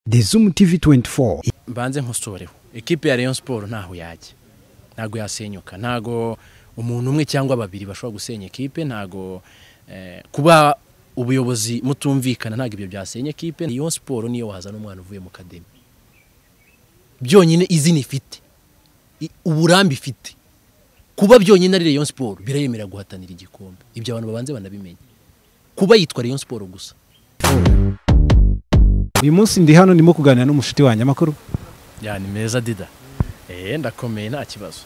The Zoom TV 24. Mbanze nkosoreho ekipe ya Rayon Sport ntaho yajya, ntago yasenyuka, ntago umuntu umwe cyangwa babiri bashobora gusenya ekipe, ntago kuba ubuyobozi mutumvikana ntago ibyo byasenya ekipe. Rayon Sport niyo wazana umwana uvuye mu academy, byonyine izina ifite, uburambi ifite, kuba byonyine ari Rayon Sport birayemera guhatanira igikombe. Ibyo abantu babanze banabimenya, kuba yitwa Rayon Sport gusa. Uyu munsi ndi hano ndimo kuganira n'umushiti wanjye amakuru. Yani meza Dida. Ndakomeye nta kibazo.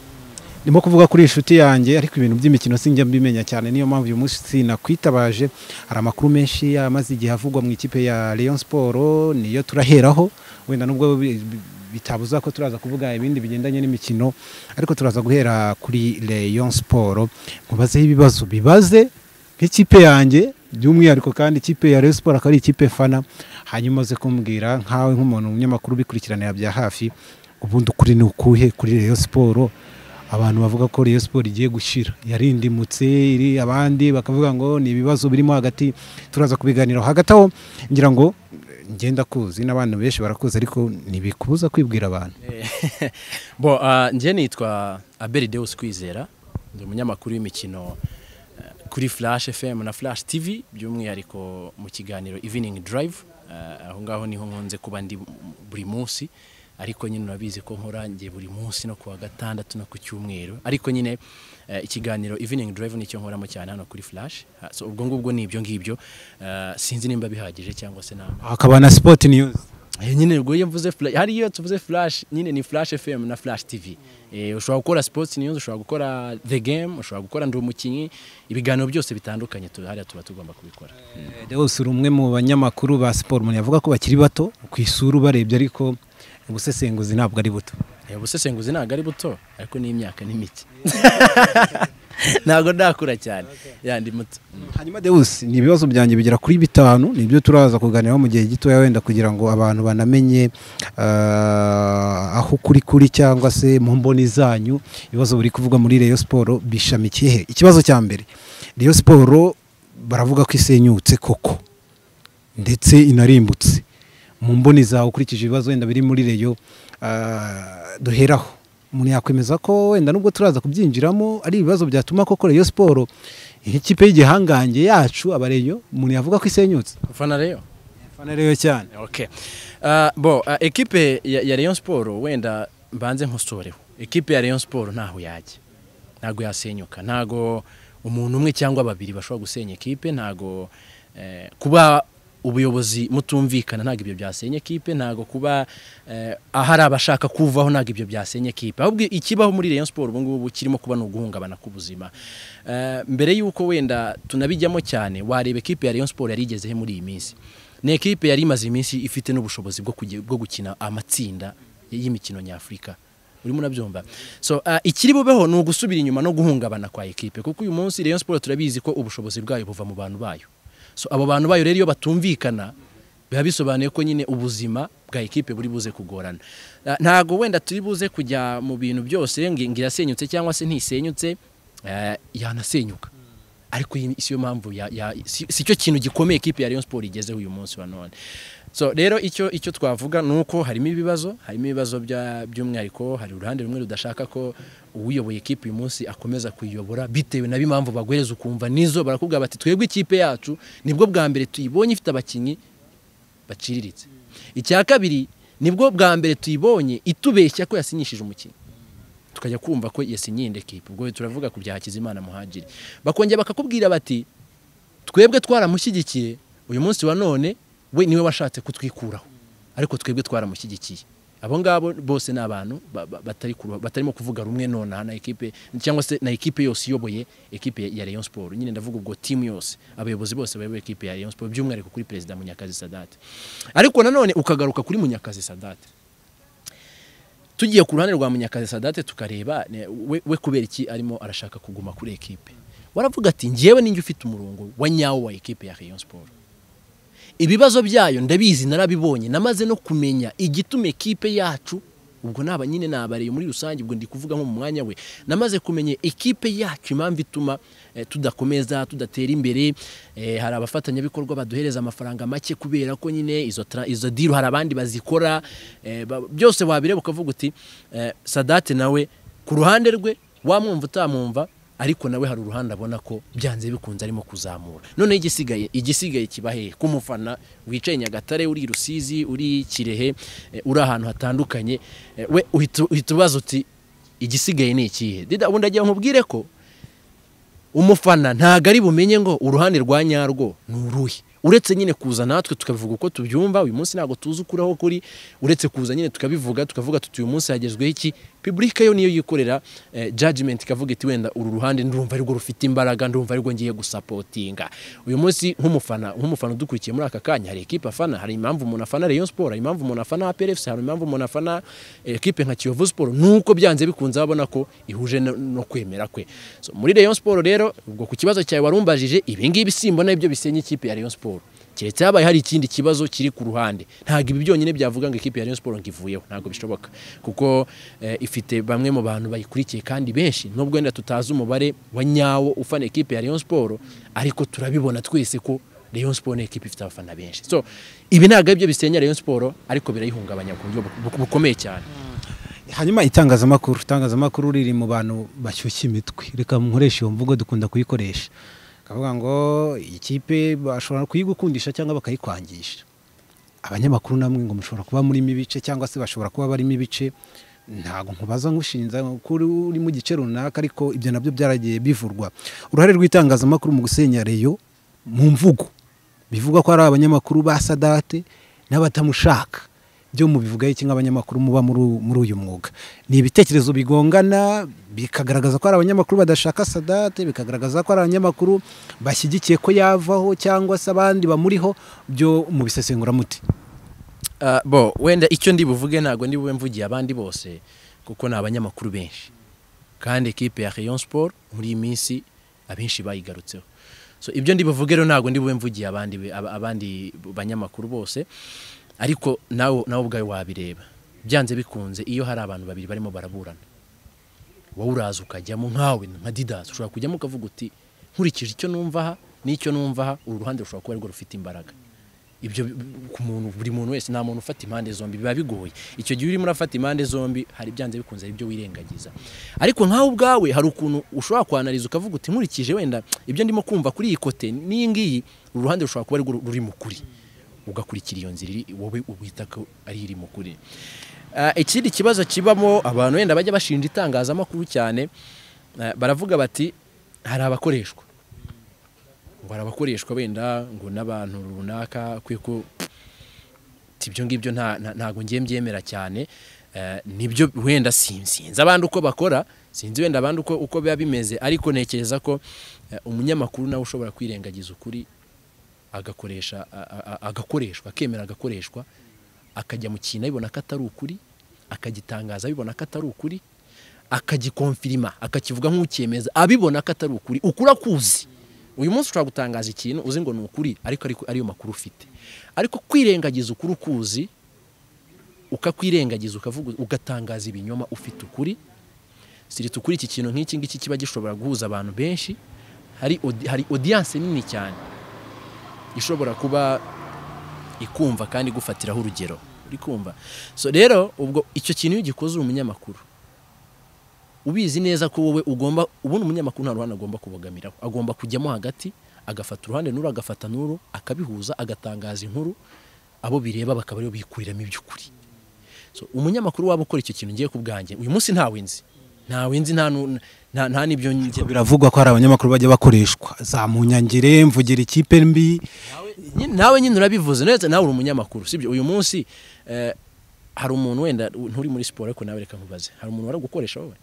Ndimo kuvuga kuri inshuti yanjye ariko ibintu by'imikino sinjya mbimenya cyane, niyo mpamvu uyu munsi nakwitabaje. Hari amakuru menshi amaze igihe avugwa mu ikipe ya Rayon Sport, niyo turaheraho. Wenda nubwo bitabuza ko turaza kuvuga ibindi bigendanye n'imikino, ariko turaza guhera kuri Rayon Sport. Mubazeho ibibazo bibaze nk'ikipe yanjye by'umwihariko, kandi ikipe ya Rayon Sport akari ikipe fana. Hanyuma ze kumbwira nkawe nk'umuntu umunyamakuru bikurikiranira bya hafi, ubundi ukuri ni ukuhe kuri Rayon Sport. Abantu bavuga ko Rayon Sport igiye gushira, yarindimutse, iri abandi bakavuga ngo ni ibibazo birimo hagati. Turaza kubiganiraho hagati aho, ngira ngo ngenda kuzi n'abantu benshi barakuza, ariko nibikubuza kwibwira abantu. Nje nitwa Abel Deus Kwizera, ndi umunyamakuru w'imikino kuri Flash FM na Flash TV, by'umwihariko mu kiganiro Evening Drive. Aho ngaho niho nkunze kuba ndi buri munsi, ariko nyine urabizi ko nkora ngiye buri munsi no kuwa gatandatu no ku cyumweru, ariko nyine ikiganiro Evening Drive nicyo nkoramo cyane hano kuri Flash. So ubwo ngubwo ni ibyo ngibyo, sinzi nimba bihagije cyangwa se nama. Hakaba na Sport News. Nyine ubwo iyo mvuze hari iyo tuvuze Flash, nyine ni Flash FM na Flash TV. Ushobora gukora Sports News, ushobora gukora The Game, ushobora gukora ndi umukinyi, ibiganiro byose bitandukanye hariya tuba tugomba kubikora. Deus uri umwe mu banyamakuru ba sport, umuntu yavuga ko bakiri bato ku isura ubarebye, ariko ubusesenguzi ntabwo ari buto. Ubusesenguzi ntabwo ari buto, ariko n'imyaka ni mike. Ntabwo ndakura cyane, yandi muto. Hanyuma Deus, ni ibibazo byanjye bigera kuri 5, nibyo turaza kuganiraho mu gihe gito wenda kugira ngo abantu banamenye aho kuri cyangwa se mu mboni zanyu ibibazo buri kuvuga muri Rayon Sport bishamikiye he. Ikibazo cya mbere, Rayon Sport baravuga ko isenyutse koko ndetse inarimbutse. Mu mboni zawe ukurikije ibibazo wenda biri muri Rayon, duheraho, umuntu yakwemeza ko wenda nubwo turaza kubyinjiramo ari ibibazo byatuma koko Rayon Sport ikipe y'igihangange yacu abareyo umuntu yavuga ko isenyutse? Fana Rayon cyane. Okay. Ekipe ya Rayon Sport, wenda mbanze nkosoreho ekipe ya Rayon Sport ntaho yajya, ntago yasenyuka, ntago umuntu umwe cyangwa babiri bashobora gusenya ekipe, ntago kuba ubuyobozi mutumvikana ntago ibyo byasenya ekipe, ntago kuba ahari abashaka kuvaho ntago ibyo byasenya ekipe. Ahubwo ikibaho muri Rayon Sport ubu ngubu kirimo kuba no guhungabana kubuzima. Mbere yuko wenda tunabijyamo cyane, wareba ekipe ya Rayon Sport yarigezehe muri iyi minsi. Ni ekipe yari imaze iminsi ifite n'ubushobozi bwo gukina amatsinda y'imikino nyafrika, urimo nabyumva. So ikiri bubeho ni ugusubira inyuma no guhungabana kwa ekipe, kuko uyu munsi Rayon Sport turabizi ko ubushobozi bwayo buva mu bantu bayo. So abo bantu bayo rero iyo batumvikana biba bisobanuye ko nyine ubuzima bwa ekipe buri buze kugorana. Ntago wenda turi buze kujya mu bintu byose ngirasenyutse cyangwa se ntisenyutse, yanasenyuka, ariko isiyo mpamvu sicyo kintu gikomeye ekipe ya Rayon Sport igezeho uyu munsi wa none. So rero icyo twavuga nuko harimo ibibazo by'umwihariko. Hari uruhande rumwe rudashaka ko uwiyoboye ekipe uyu munsi akomeza kuyobora, bitewe na b'impamvu bagwereza ukumva nizo barakubwira bati twebwe ikipe yacu nibwo bwa mbere tuyibonye ifite abakinyi baciriritse. Icya kabiri, nibwo bwa mbere tuyibonye itubeshya ko yasinyishije umukinyi, tukajya kumva ko yasinyiye ekipe. Ubwo turavuga ku bya Hakizimana Muhadjiri, bakongera bakakubwira bati twebwe twaramushyigikiye, uyu munsi wa none we niwe washatse kutwikuraho, ariko twebwe twaramushyigikiye. Abo ngabo bose n'abantu batarimo kuvuga rumwe none na ekipe cyangwa se na ekipe yose iyoboye ekipe ya Rayon Sport. Nyine ndavuga ubwo team yose, abayobozi bose bayoboye ekipe ya Rayon Sport, by'umwihariko kuri President Munyakazi Sadat. Ariko nanone ukagaruka kuri Munyakazi Sadat, tugiye ku ruhande rwa Munyakazi Sadat tukareba we kubera iki arimo arashaka kuguma kuri ekipe. Waravuga ati ngiyewe ninjye ufite umurongo wa nyawo wa ekipe ya Rayon Sport. Ibibazo byayo ndabizi, narabibonye, namaze no kumenya igituma ekipe yacu ubwo naba nyine nabareye muri rusange, ubwo ndi kuvuga nko mu mwanya we namaze kumenya ekipe yacu impamvu ituma tudakomeza tudatera imbere. Hari abafatanyabikorwa baduhereza amafaranga make kubera ko nyine izo deal hari abandi bazikora, byose wabireba ukavuga uti Sadate nawe ku ruhande rwe wamwumva utamwumva, ariko nawe hari uruhande abona ko byanze bikunze arimo kuzamura. None igisigaye kibahe ku mufana wicaye Nyagatare, uri Rusizi, uri Kirehe, uri ahantu hatandukanye, we uhita ubaza uti igisigaye ni ikihe? Dida ubundi agiye nkubwire ko umufana ntago ari bumenye ngo uruhande rwa nyarwo ni uruhe, uretse nyine kuza natwe tukavuga uko tubyumva. Uyu munsi ntago tuzi ukuraho kuri, uretse kuza nyine tukavuga tuti uyu munsi hagezweho iki. Public yo niyo yikorera judgment ikavuga iti wenda uru ruhande ndumva ariko rufite imbaraga, ndumva ariko ngiye gusupportinga. Uyu munsi nk'umufana udukurikiye muri aka kanya, hari equipe afana, hari impamvu umuntu afana Rayon Sport, hari impamvu umuntu afana APRFC, hari impamvu umuntu afana equipe nka Kiyovu Sport, nuko byanze bikunze abona ko ihuje no kwemera kwe. So muri Rayon Sport rero, ubwo ku kibazo cyawe warumbajije, ibi ngibi simbona ibyo bisenya ikipe ya Rayon Sport, keretse habaye hari ikindi kibazo kiri ku ruhande. Ntago ibi byonyine byavuga ngo ikipe ya Rayon Sport ngivuyeho, ntago bishoboka, kuko ifite bamwe mu bantu bayikurikiye kandi benshi, nubwo wenda tutazi umubare wa nyawo ufana ekipe ya Rayon Sport, ariko turabibona twese ko Rayon Sport ni ekipe ifite abafana benshi. So ibi ntago ibyo bisenya Rayon Sport, ariko birayihungabanya ku buryo bukomeye cyane. Hanyuma itangazamakuru riri mu bantu bashyushya imitwe, reka nkoresha iyo mvugo dukunda kuyikoresha, kavuga ngo ikipe bashobora kuyigukundisha cyangwa bakayikwangisha. Abanyamakuru namwe ngo mushobora kuba muri mibice cyangwa se bashobora kuba bari mibice, ntago nkubaza ngushinza kuri uri mu gice runaka, ariko ibyo nabyo byaragiye bivurwa. Uruhare rw'itangazamakuru mu gusenya Rayon mu mvugo, bivuga ko ari abanyamakuru ba Sadate n'abatamushaka, byo mu bivuga iki nk'abanyamakuru muba muri uyu mwuga? Ni ibitekerezo bigongana, bikagaragaza ko ari abanyamakuru badashaka Sadate, bikagaragaza ko ari abanyamakuru bashyigikiye ko yavaho cyangwa se abandi bamuriho, byo mu bisesengura muti? Wenda icyo ndi buvuge ntago ndi bube mvugiye abandi bose, kuko ni abanyamakuru benshi kandi ekipe ya Rayon Sport muri iyi minsi abenshi bayigarutseho. So ibyo ndi buvuge rero ntago ndi bube mvugiye abandi banyamakuru bose, ariko nawe ubwawe wabireba byanze bikunze. Iyo hari abantu babiri barimo baraburana, wowe uraza ukajyamo nkawe nka Didas, ushobora kujyamo ukavuga uti nkurikije icyo numva aha n'icyo numva aha, uru ruhande rushobora kuba ariko rufite imbaraga. Ibyo ku muntu, buri muntu wese, nta muntu ufata impande zombi, biba bigoye. Icyo gihe urimo urafata impande zombi, hari byanze bikunze ari byo wirengagiza. Ariko nkawe ubwawe hari ukuntu ushobora kwanariza ukavuga uti nkurikije wenda ibyo ndimo kumva kuri iyi kote n'iyi ngiyi, uru ruhande rushobora kuba ariko ruri mu kuri, ugakurikira iyo nzira wowe ubita ko ari iri mu kuri. Ikindi kibazo kibamo abantu wenda bajya bashinja itangazamakuru cyane, baravuga bati hari abakoreshwa, ngo arabakoreshwa wenda ngo n'abantu runaka, kwiko tibyo ngibyo ntago ngiye mbyemera cyane. Nibyo wenda sinzi abandi uko bakora, sinzi wenda abandi uko biba bimeze, ariko nekereza ko umunyamakuru nawe ushobora kwirengagiza ukuri agakoreshwa, akemera agakoreshwa, akajya mu kintu abibona ko atari ukuri, akagitangaza abibona ko atari ukuri, akagikonfirima, akakivuga nk'ucyemeza abibona ko atari ukuri. Ukura kuzi uyu munsi ushobora gutangaza ikintu uzi ngo ni ukuri, ariko ariyo makuru ufite. Ariko kwirengagiza ukuri ukuzi, ukakwirengagiza ukavuga ugatangaza ibinyoma ufite ukuri, sirita ukuri. Iki kintu nk'iki ngiki kiba gishobora guhuza abantu benshi, hari audience nini cyane ishobora kuba ikumva kandi gufatiraho urugero, uri kumva. So rero ubwo icyo kintu iyo gikoze umunyamakuru ubizi neza ko wowe ugomba, ubona umunyamakuru nta ruhande agomba kubogamiraho, agomba kujyamo hagati, agafata uruhande n'uru, agafata n'uru, akabihuza, agatangaza inkuru, abo bireba bakaba ariyo bikuriramo iby'ukuri. So umunyamakuru waba ukora icyo kintu ngiye kubwanjye uyu munsi ntawe nzi nta nibyo njye. Biravugwa ko hari abanyamakuru bajya bakoreshwa za munyangire, mvugira ikipe mbi. Nawe nyine urabivuze neza, nawe uri umunyamakuru, sibyo? Uyu munsi hari umuntu wenda nturi muri siporo, ariko nawe reka nkubaze, hari umuntu wari gukoresha wowe?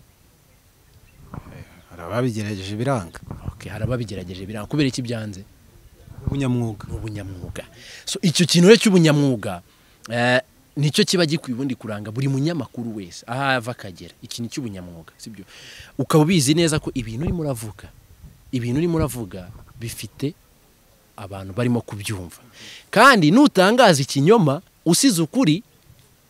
Hari ababigerageje biranga. Okay, hari ababigerageje biranga. Kubera iki byanze? Ubunyamwuga. So icyo kintu rero cy'ubunyamwuga nicyo kiba gikwiye ubundi kuranga buri munyamakuru wese aha ava akagera, ikintu cy'ubunyamwuga, sibyo? Ukaba ubizi neza ko ibintu urimo uravuga bifite abantu barimo kubyumva, kandi nutangaza ikinyoma usize ukuri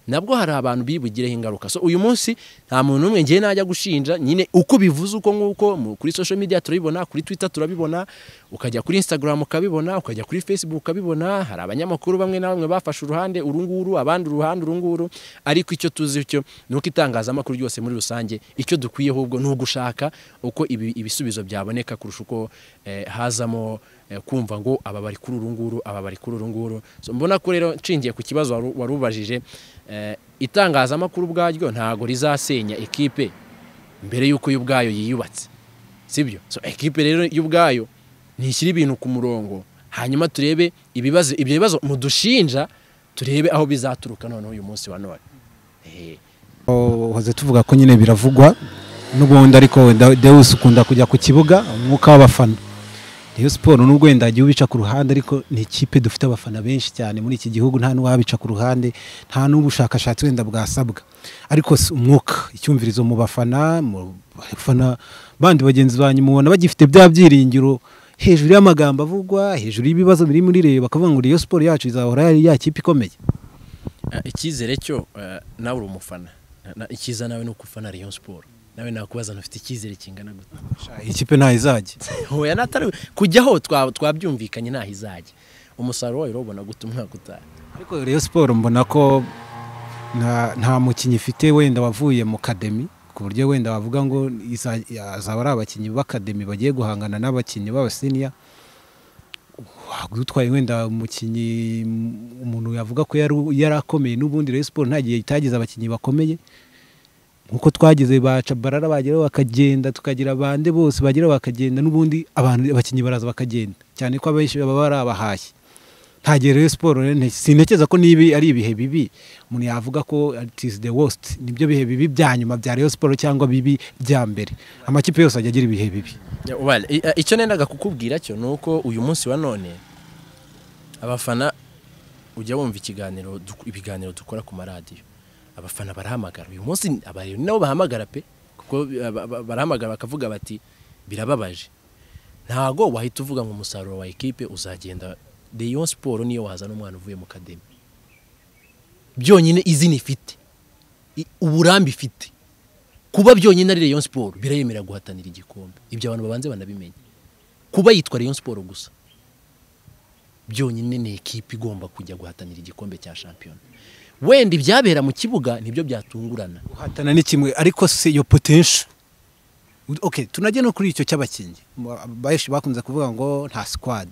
nabwo hari abantu bibugireho ingaruka. So uyu munsi nta muntu umwe ngiye najya gushinja, nyine uko bivuze uko nguko kuri social media turabibona, kuri Twitter turabibona, ukajya kuri Instagram ukabibona, ukajya kuri Facebook ukabibona. Hari abanyamakuru bamwe na bamwe bafashe uruhande urunguru, abandi uruhande urunguru, ariko icyo tuzi cyo nuko itangazamakuru ryose muri rusange icyo dukwiye ahubwo ni ugushaka uko ibisubizo byaboneka kurusha uko hazamo kumva ngo aba bari kuri urunguru, aba bari kuri urunguru. So mbona ko rero nshingiye ku kibazo warubajije, itangazamakuru bwaryo ntago rizasenya ekipe mbere yuko y'ubwayo yiyubatse, sibyo? So ekipe rero y'ubwayo nishyira ibintu ku murongo, hanyuma turebe ibyo bibazo mudushinja, turebe aho bizaturuka none uyu munsi wa none. Hoze tuvuga ko nyine biravugwa n'ubundi, ariko Deus ukunda kujya ku kibuga umwuka w'abafana. Rayon Sport nubwo wenda agiye ubica ku ruhande, ariko ni ikipe dufite abafana benshi cyane muri iki gihugu, nta n'uwabica ku ruhande, nta n'ubushakashatsi wenda bwasabwa, ariko umwuka, icyumvirizo mu bafana bandi bagenzi banyu mubona bagifite bya byiringiro hejuru y'amagambo avugwa, hejuru y'ibibazo biri muri Rayon, bakavuga ngo Rayon Sport yacu izahora ya kipe ikomeye. Icyizere cyo nawe uri umufana, ikiza nawe no kufana Rayon Sport, nawe nakubaza ufite icyizere kingana gute? Ikipe nta izajye hoya natari kujyaho twabyumvikanye nta izajye, umusaruro wayo urabona gute umwaka utaha. Ariko Rayon Sport mbona ko nta mukinyi ifite wenda wavuye mu academy, ku buryo wenda bavuga ngo azaba ari abakinyi b'academy bagiye guhangana n'abakinyi b'abasenior. Gutwaye wenda umukinyi umuntu yavuga ko yarakomeye, n'ubundi Rayon Sport nta gihe itagize abakinyi bakomeye nkuko twagize baca barara bagera bakagenda, tukagira abande bose bagera bakagenda, n'ubundi abantu abakinyi baraza bakagenda, cyane ko abenshi baba barabahashye. Ntagiye Rayon Sport sinekeza ko nibi ari ibihe bibi umuntu yavuga ko it is the worst, nibyo bihe bibi bya nyuma bya Rayon Sport cyangwa bibi bya mbere. Amakipe yose ajya agira ibihe bibi. Icyo nendaga kukubwira cyo nuko uyu munsi wa none abafana ujya wumva ibiganiro dukora ku maradiyo, abafana barahamagara uyu munsi, abari nabo bahamagara pe, kuko barahamagara bakavuga bati birababaje. Ntago wahita uvuga ngo umusaruro wa ekipe uzagenda Rayon Sport niyo wazana umwana uvuye mu academy, byonyine izina ifite, uburambi ifite, kuba byonyine ari Rayon Sport birayemera guhatanira igikombe. Ibyo abantu babanze banabimenya, kuba yitwa Rayon Sport gusa byonyine ni ekipe igomba kujya guhatanira igikombe cya shampiyona. Wenda ibyabera mu kibuga nibyo byatungurana, guhatana ni kimwe, ariko se yo potential. Okay, tunajye no kuri icyo cy'abakinyi bayishi bakunze kuvuga ngo nta squad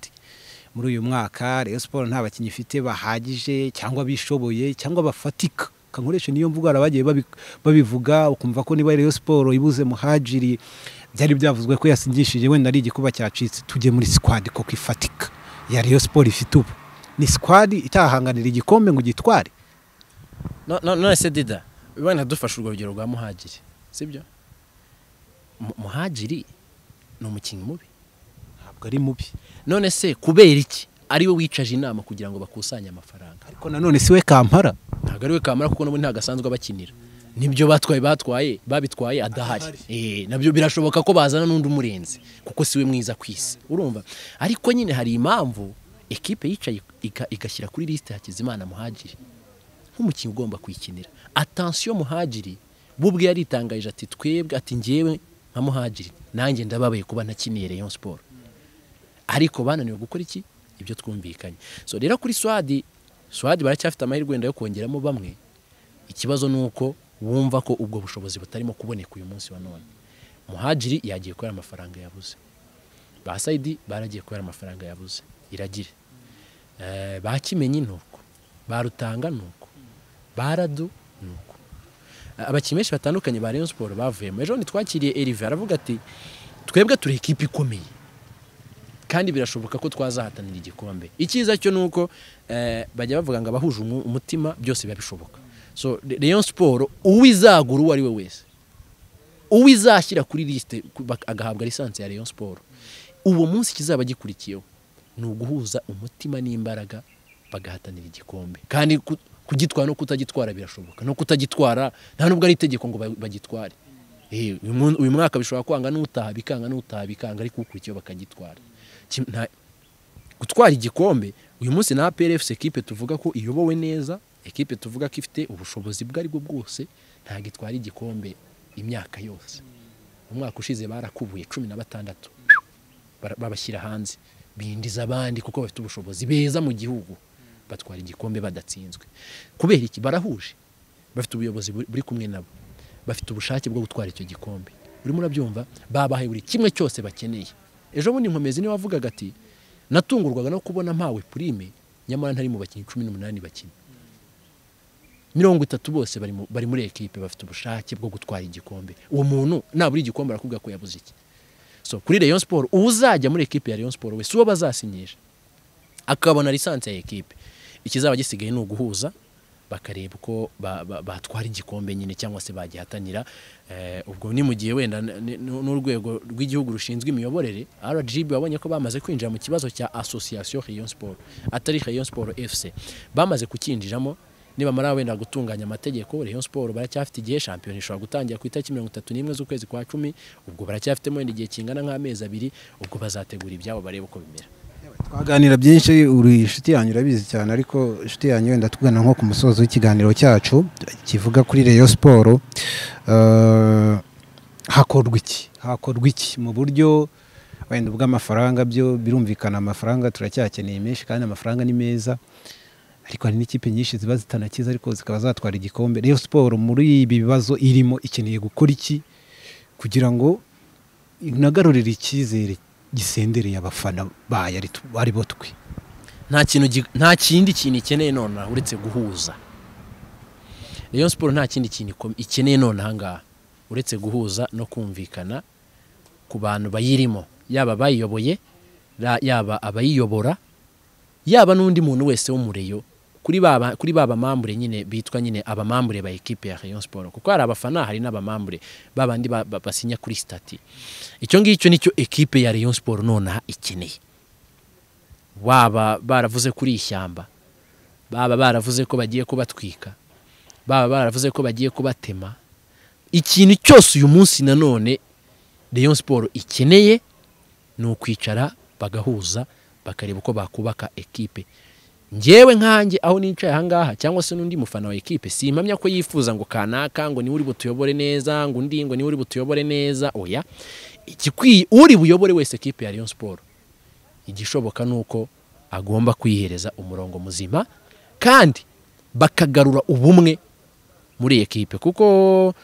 muri uyu mwaka. Rayon Sport nta bakinyi ifite bahagije cyangwa bishoboye cyangwa bafatika, kankoresha niyo mvugo arabagiye babivuga, ukumva ko niba Rayon Sport ibuze Muhajiri byari byavuzwe ko yasingishije wenda ari igikuba cyacitse. Tujye muri squad koko ifatika ya Rayon Sport ifite ubu, ni squad itahanganira igikombe ngo gitware. No se Dida, bibana dufasha urugero rwa Muhajiri, sibyo? Muhajiri ni umukinnyi mubi, ntabwo ari mubi. None se kubera iki ari we wicaje inama kugira ngo bakusanye amafaranga? Ariko nanone si we Kampara, ntabwo ari we Kampara, kuko n'ubundi ntago asanzwe abakinira. Nibyo babitwaye adahari. Nabyo birashoboka ko bazana n'undi umurenze, kuko siwe mwiza kwisi, urumva? Ariko nyine hari impamvu ekipe yicaye igashyira kuri liste Hakizimana Muhajiri nk'umukinnyi ugomba kwikinira. Attention, Muhajiri bubwe yaritangaje ati twebwe, ati ngewe nka Muhajiri nanjye ndababaye kuba ntakiniye Rayon Sport, ariko bananiwe gukora iki ibyo twumvikanye. So rero kuri Swadi baracyafite amahirwe wenda yo kongeramo bamwe. Ikibazo nuko wumva ko ubwo bushobozi butarimo kuboneka uyu munsi wa none. Muhajiri yagiye kubera amafaranga yabuze, ba Saidi baragiye kubera amafaranga yabuze, iragire bakimenye nuko, barutanga nuko, baradu nuko. Abakimeshi batandukanye ba Rayon Sport bavuyemo. Ejo nitwakiriye Erive aravuga ati twebwe turi ekipe ikomeye kandi birashoboka ko twazahatanira igikombe. Ikiza cyo nuko bajya bavuga ngo abahuje umutima byose babishoboka. So Rayon Sport uwizagura uwo ari we wese, uwizashyira kuri liste agahabwa lisansi ya Rayon Sport, uwo munsi kizaba gikurikiyeho ni uguhuza umutima n'imbaraga bagahatanira igikombe. Kandi kugitwara no kutagitwara birashoboka, no kutagitwara nta nubwo ari itegeko ngo bagitware. Uyu mwaka bishobora kwanga n'utaha bikanga, ariko ukurikiye bakagitwara. Gutwara igikombe uyu munsi na PRFC equipe tuvuga ko iyobowe neza, ekipe tuvuga ko ifite ubushobozi bwari bwo bwose ntago itwara igikombe imyaka yose. Umwaka ushize barakubuye 16 babashyira hanze bindiza abandi kuko bafite ubushobozi beza mu gihugu batwara igikombe badatsinzwe. Kubera iki? Barahuje, bafite ubuyobozi buri kumwe nabo, bafite ubushake bwo gutwara icyo gikombe. Urimo urabyumva, babahaye buri kimwe cyose bakeneye. Ejo bundi Nkomezi ni wavugaga ati natungurwaga no kubona mpawe prime nyamara ntari mu bakinnyi 18 bakina 30 bose bari muri ekipe bafite ubushake bwo gutwara igikombe. Uwo muntu naburi igikombe arakubwira ko yabuze iki. So kuri Rayon Sport uzajya muri ekipe ya Rayon Sport wese uwo bazasinyisha akabona lisansi ya ekipe, ikizaba gisigaye ni uguhuza bakareba uko batwara igikombe nyine cyangwa se bagihatanira. Ubwo ni mu gihe wenda n'urwego rw'igihugu rushinzwe imiyoborere RGB babonye ko bamaze kwinjira mu kibazo cya Association Rayon Sport atari Rayon Sport FC, bamaze kukinjiramo. Niba mara wenda gutunganya amategeko, Rayon Sport baracyafite igihe shampiyona ishobora gutangira ku itariki 31 z'ukwezi kwa 10, ubwo baracyafitemo igihe kingana nk'amezi 2, ubwo bazategura ibyabo barebe uko bimera. Twaganira byinshi, uri inshuti yanyu urabizi cyane, ariko inshuti yanyu wenda tugana nko ku musozo w'ikiganiro cyacu kivuga kuri Rayon Sport. Hakorwa iki mu buryo wenda bw'amafaranga? Byo birumvikana amafaranga turacyakeneye menshi kandi amafaranga ni meza, ariko hari n'ikipe nyinshi ziba zitanakiza ariko zikaba zatwara igikombe. Rayon Sport muri ibi bibazo irimo ikeneye gukora iki kugira ngo inagarurire icyizere gisendereye abafana bayo ari bo twe? Nta kindi kintu ikeneye none uretse guhuza. Rayon Sport nta kindi kintu ikeneye none ahangaha uretse guhuza no kumvikana ku bantu bayirimo, yaba bayiyoboye, yaba abayiyobora, yaba n'undi muntu wese wo mureyo, kuri baba mambure nyine bitwa nyine abamambure ba ekipe ya Rayon Sport, kuko hari abafana hari n'abamambure babandi basinya kuri stati. Icyo ngicyo nicyo ekipe ya Rayon Sport nonaha ikeneye. Waba baravuze kuri ishyamba, baba baravuze ko bagiye kubatwika, baba baravuze ko bagiye kubatema, ikintu cyose uyu munsi nanone Rayon Sport ikeneye ni ukwicara bagahuza bakareba uko bakubaka ekipe. Njewe nkanjye aho nicaye ahangaha cyangwa se n'undi mufana wa ekipe simpamya ko yifuza ngo kanaka ngo ni uri butuyobore neza, ngo undi ngo ni uri butuyobore neza. Oya, ikikwiye uri buyobore wese ekipe ya Rayon Sport, igishoboka nuko agomba kwihereza umurongo muzima kandi bakagarura ubumwe muri ekipe. Kuko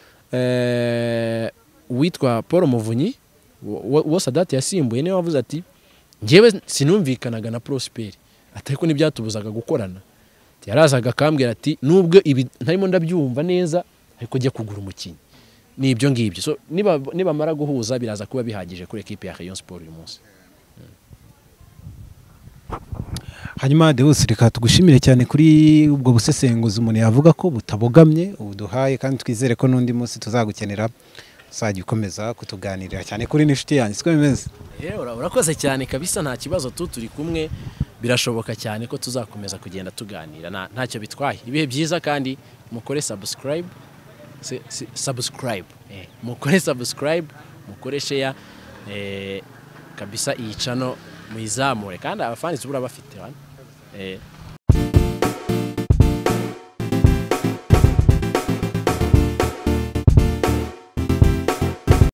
witwa Paul Muvunyi wo Sadat yasimbuye niwe wavuze ati njewe sinumvikanaga na Prosper, atariko nibyatubuzaga gukorana. Yarazaga akambwira ati nubwo ibi ntarimo ndabyumva neza ariko jye kugura umukinyi. Ni ibyo ngibyo. So niba mara guhuza biraza kuba bihagije kuri ekipe ya Rayon Sport uyu munsi. Hanyuma Deus, reka tugushimire cyane kuri ubwo busesenguzi umuntu yavuga ko butabogamye ubuduhaye, kandi twizere ko n'undi munsi tuzagukenera uzajya ukomeza kutuganirira cyane kuri n'inshuti yanyu. Siko bimeze? Urakoze cyane kabisa, nta kibazo turi kumwe, birashoboka cyane ko tuzakomeza kugenda tuganira, ntacyo bitwaye. Ibihe byiza kandi mukore subscribe, mukore subscribe, mukore share kabisa iyi channel muyizamure, kandi abafani zubura bafite